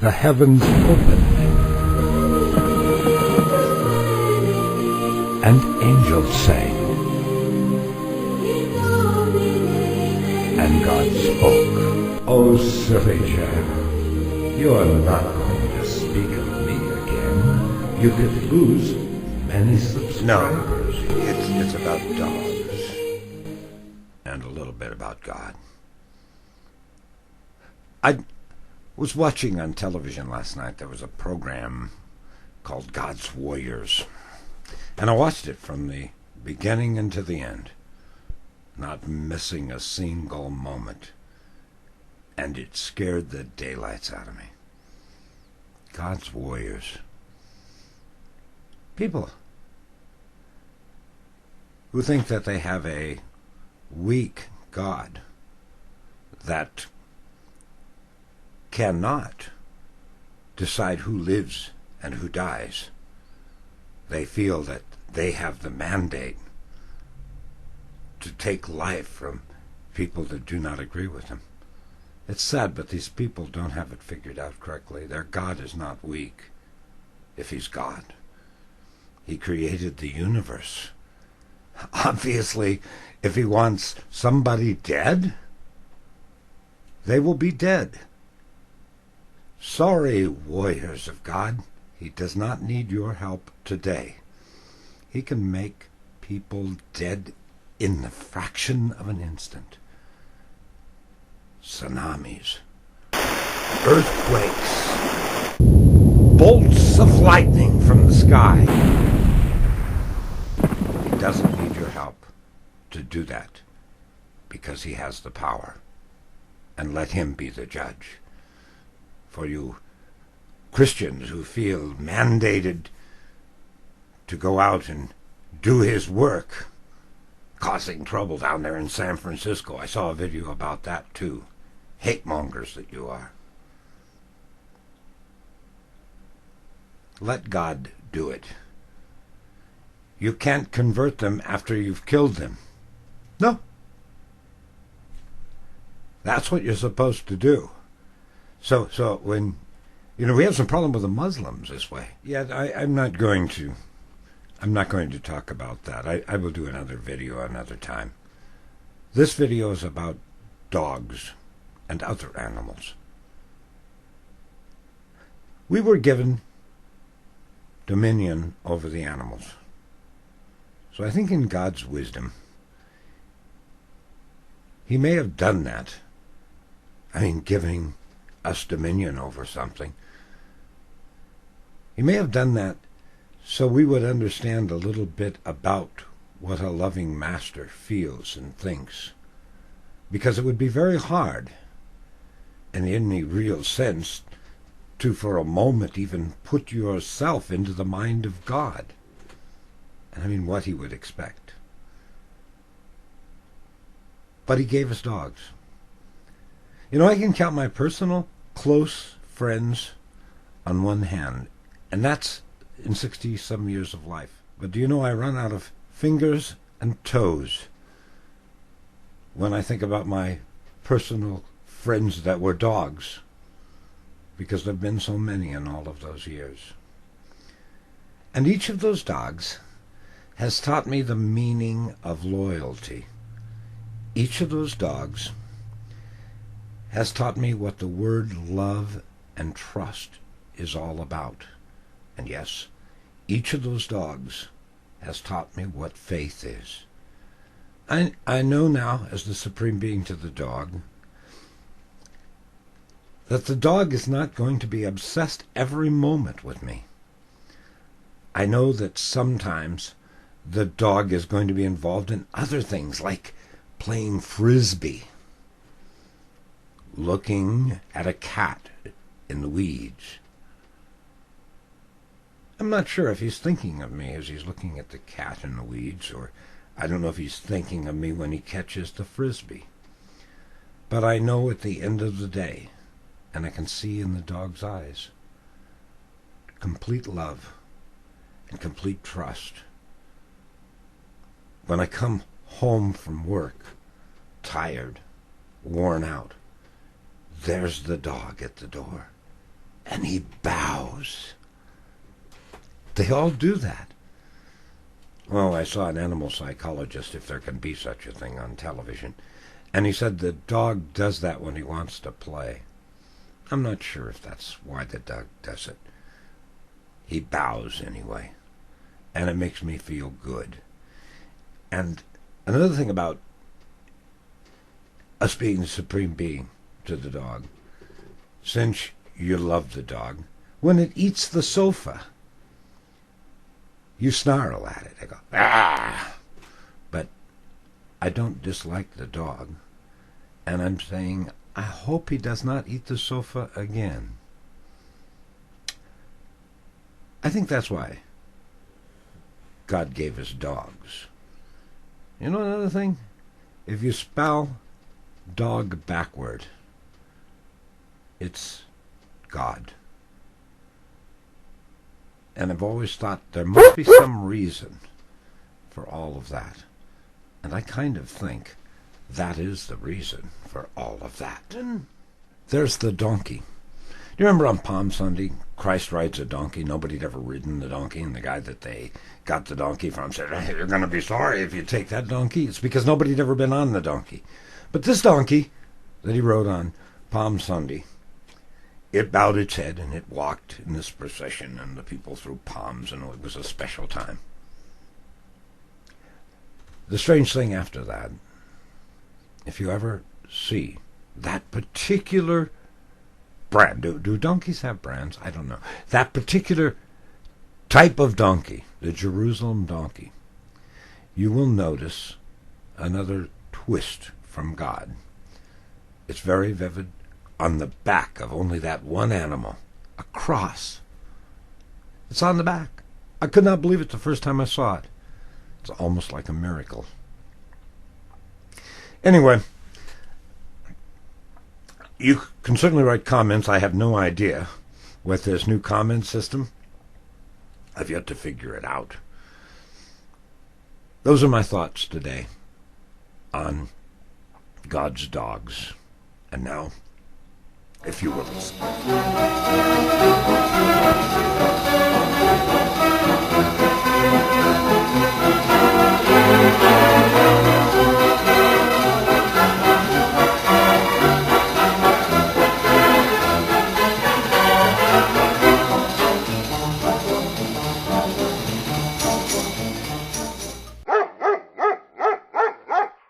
the heavens opened, and angels sang, and God spoke. Oh, silly child, you are not going to speak of me again. You could lose many subscribers. No, it's about dogs. And a little bit about God. I was watching on television last night. There was a program called God's Warriors. And I watched it from the beginning into the end, not missing a single moment. And it scared the daylights out of me. God's Warriors. People who think that they have a weak God that cannot decide who lives and who dies. They feel that they have the mandate to take life from people that do not agree with them. It's sad, but these people don't have it figured out correctly. Their God is not weak if he's God. He created the universe. Obviously, if he wants somebody dead, they will be dead. Sorry, warriors of God, he does not need your help today. He can make people dead in the fraction of an instant. Tsunamis, earthquakes, bolts of lightning from the sky. He doesn't need your help to do that because he has the power. And let him be the judge. For you Christians who feel mandated to go out and do his work, causing trouble down there in San Francisco. I saw a video about that too. Hate mongers that you are. Let God do it. You can't convert them after you've killed them. No. That's what you're supposed to do. So when, we have some problem with the Muslims this way. Yeah, I'm not going to talk about that. I will do another video another time. This video is about dogs and other animals. We were given dominion over the animals. So I think in God's wisdom, he may have done that. Giving us dominion over something. He may have done that so we would understand a little bit about what a loving master feels and thinks. Because it would be very hard, and in any real sense, to for a moment even put yourself into the mind of God. And what he would expect. But he gave us dogs. I can count my personal close friends on one hand, and that's in 60-some years of life. But do you know I run out of fingers and toes when I think about my personal friends that were dogs, because there have been so many in all of those years. And each of those dogs has taught me the meaning of loyalty. Each of those dogs has taught me what the word love and trust is all about. And yes, each of those dogs has taught me what faith is. I know now, as the supreme being to the dog, that the dog is not going to be obsessed every moment with me. I know that sometimes the dog is going to be involved in other things, like playing frisbee, looking at a cat in the weeds. I'm not sure if he's thinking of me as he's looking at the cat in the weeds, or I don't know if he's thinking of me when he catches the frisbee. But I know at the end of the day, and I can see in the dog's eyes, complete love and complete trust. When I come home from work, tired, worn out, there's the dog at the door, and he bows. They all do that. Well, I saw an animal psychologist, if there can be such a thing, on television, and he said the dog does that when he wants to play. I'm not sure if that's why the dog does it. He bows anyway, and it makes me feel good. And another thing about us being the supreme being to the dog, since you love the dog, when it eats the sofa, you snarl at it. I go, ah! But I don't dislike the dog. And I'm saying, I hope he does not eat the sofa again. I think that's why God gave us dogs. You know another thing? If you spell dog backward, it's God. And I've always thought there must be some reason for all of that. And I kind of think that is the reason for all of that. And there's the donkey. Do you remember on Palm Sunday, Christ rides a donkey? Nobody had ever ridden the donkey, and the guy that they got the donkey from said, hey, you're going to be sorry if you take that donkey. It's because nobody had ever been on the donkey. But this donkey that he rode on Palm Sunday, it bowed its head and it walked in this procession, and the people threw palms, and it was a special time. The strange thing after that, if you ever see that particular brand, do donkeys have brands? I don't know. That particular type of donkey, the Jerusalem donkey, you will notice another twist from God. It's very vivid. On the back of only that one animal, a cross. It's on the back. I could not believe it the first time I saw it. It's almost like a miracle. Anyway, you can certainly write comments. I have no idea with this new comment system. I've yet to figure it out. Those are my thoughts today on God's dogs. And now, if you will listen.